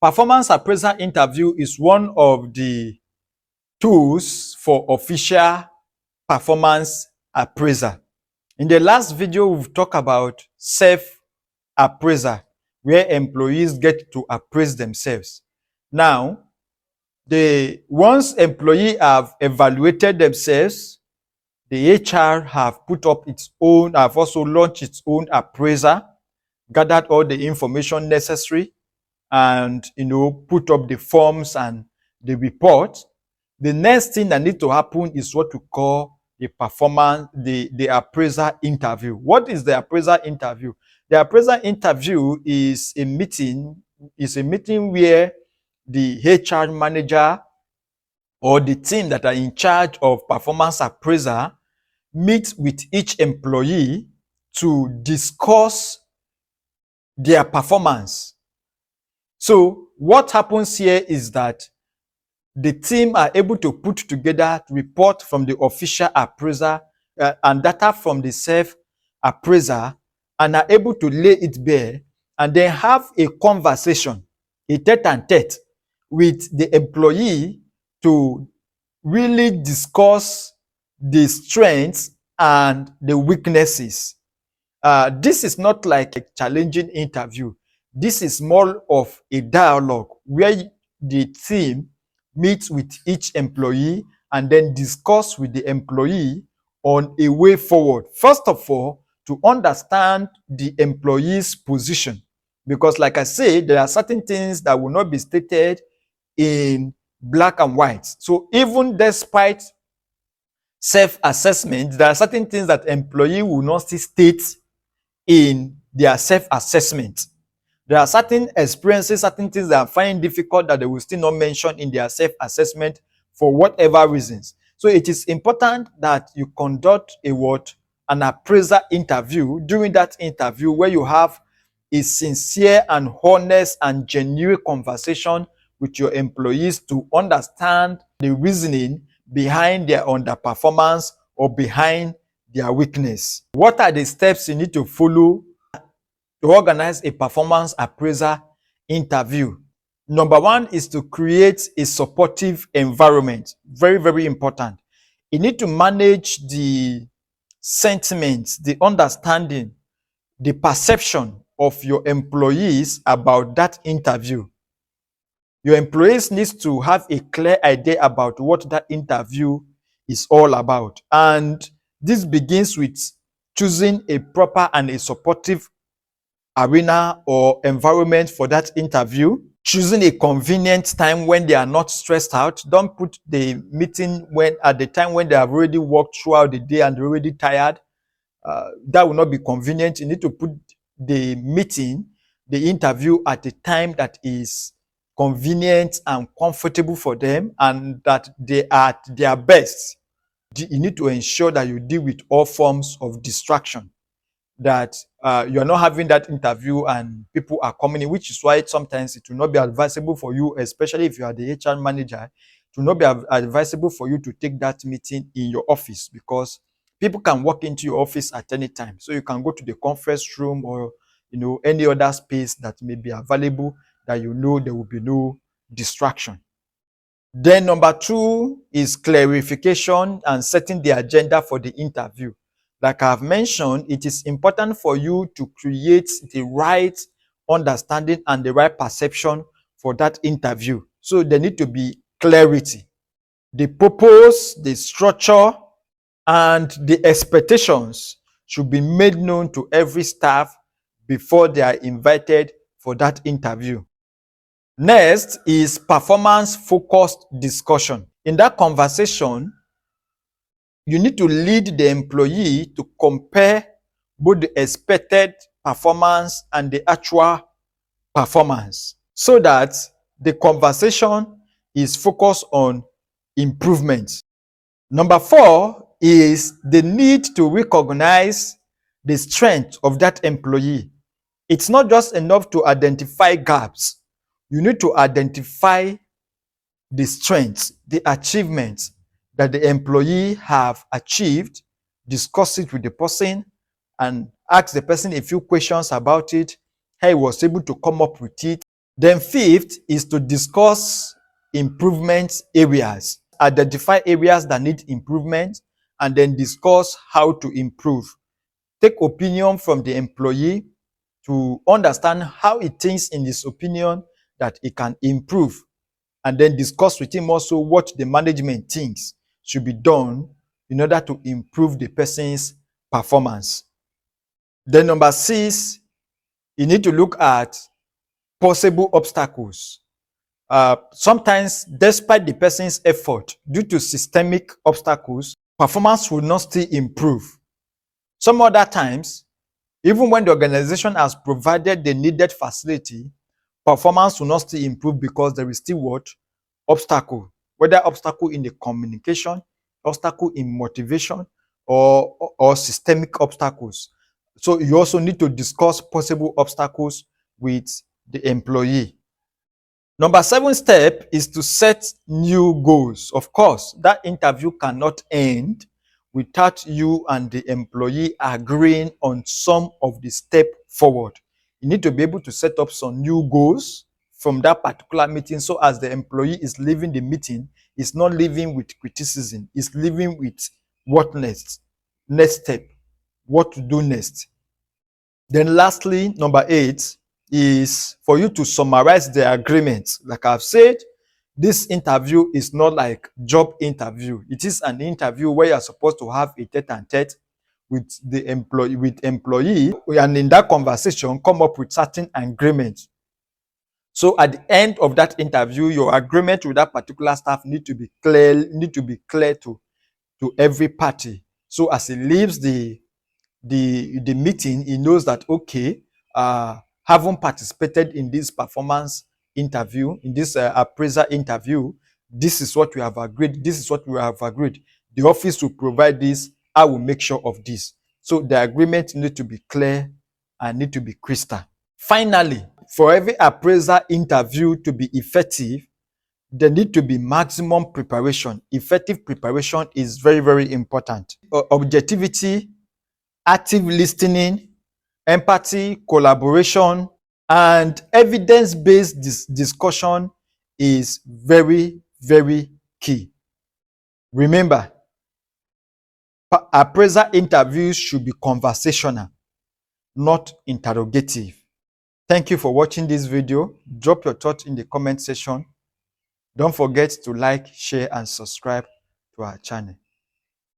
Performance appraisal interview is one of the tools for official performance appraisal. In the last video, we've talked about self-appraisal, where employees get to appraise themselves. Now, once employees have evaluated themselves, the HR have also launched its own appraiser, gathered all the information necessary, and put up the forms and the report. The next thing that needs to happen is what we call the appraiser interview. What is the appraiser interview? The appraiser interview is a meeting where the HR manager or the team that are in charge of performance appraiser meet with each employee to discuss their performance. So what happens here is that the team are able to put together report from the official appraiser and data from the self-appraiser, and are able to lay it bare and then have a conversation, a tete-a-tete with the employee to really discuss the strengths and the weaknesses. This is not like a challenging interview. This is more of a dialogue where the team meets with each employee and then discuss with the employee on a way forward. First of all, to understand the employee's position. Because like I said, there are certain things that will not be stated in black and white. So even despite self-assessment, there are certain things that employee will not still state in their self-assessment. There are certain experiences, certain things that are finding difficult that they will still not mention in their self-assessment for whatever reasons. So it is important that you conduct an appraiser interview. During that interview, where you have a sincere and honest and genuine conversation with your employees to understand the reasoning behind their underperformance or behind their weakness. What are the steps you need to follow to organize a performance appraiser interview? Number one is to create a supportive environment. Very, very important. You need to manage the sentiments, the understanding, the perception of your employees about that interview. Your employees need to have a clear idea about what that interview is all about. And this begins with choosing a proper and a supportive arena or environment for that interview, choosing a convenient time when they are not stressed out. Don't put the meeting at the time when they have already worked throughout the day and they're already tired. That will not be convenient. You need to put the interview at a time that is convenient and comfortable for them, and that they are at their best. You need to ensure that you deal with all forms of distraction, that you're not having that interview and people are coming in, which is why sometimes it will not be advisable for you, especially if you are the HR manager, it will not be advisable for you to take that meeting in your office, because people can walk into your office at any time. So you can go to the conference room or any other space that may be available, that there will be no distraction. Then number two is clarification and setting the agenda for the interview. Like I've mentioned, it is important for you to create the right understanding and the right perception for that interview. So there need to be clarity. The purpose, the structure, and the expectations should be made known to every staff before they are invited for that interview. Next is performance-focused discussion. In that conversation, you need to lead the employee to compare both the expected performance and the actual performance, so that the conversation is focused on improvements. Number four is the need to recognize the strength of that employee. It's not just enough to identify gaps. You need to identify the strengths, the achievements that the employee have achieved, discuss it with the person, and ask the person a few questions about it, how he was able to come up with it. Then fifth is to discuss improvement areas. Identify areas that need improvement and then discuss how to improve. Take opinion from the employee to understand how he thinks in his opinion that he can improve, and then discuss with him also what the management thinks should be done in order to improve the person's performance. Then number six, you need to look at possible obstacles. Sometimes, despite the person's effort, due to systemic obstacles, performance will not still improve. Some other times, even when the organization has provided the needed facility, performance will not still improve because there is still what? Obstacle. Whether obstacle in the communication, obstacle in motivation, or systemic obstacles. So you also need to discuss possible obstacles with the employee. Number seven step is to set new goals. Of course, that interview cannot end without you and the employee agreeing on some of the step forward. You need to be able to set up some new goals from that particular meeting, so as the employee is leaving the meeting, is not leaving with criticism, is leaving with what next step, what to do next. Then lastly, number eight is for you to summarize the agreement. Like I've said, this interview is not like job interview. It is an interview where you're supposed to have a tete-a-tete with the employee, and in that conversation, come up with certain agreements. So at the end of that interview, your agreement with that particular staff need to be clear to every party. So as he leaves the meeting, he knows that, okay, having participated in this performance interview, in this appraiser interview, this is what we have agreed. This is what we have agreed. The office will provide this. I will make sure of this. So the agreement need to be clear and need to be crystal. Finally, for every appraiser interview to be effective, there need to be maximum preparation. Effective preparation is very, very important. Objectivity, active listening, empathy, collaboration, and evidence-based discussion is very, very key. Remember, appraiser interviews should be conversational, not interrogative. Thank you for watching this video. Drop your thoughts in the comment section. Don't forget to like, share, and subscribe to our channel.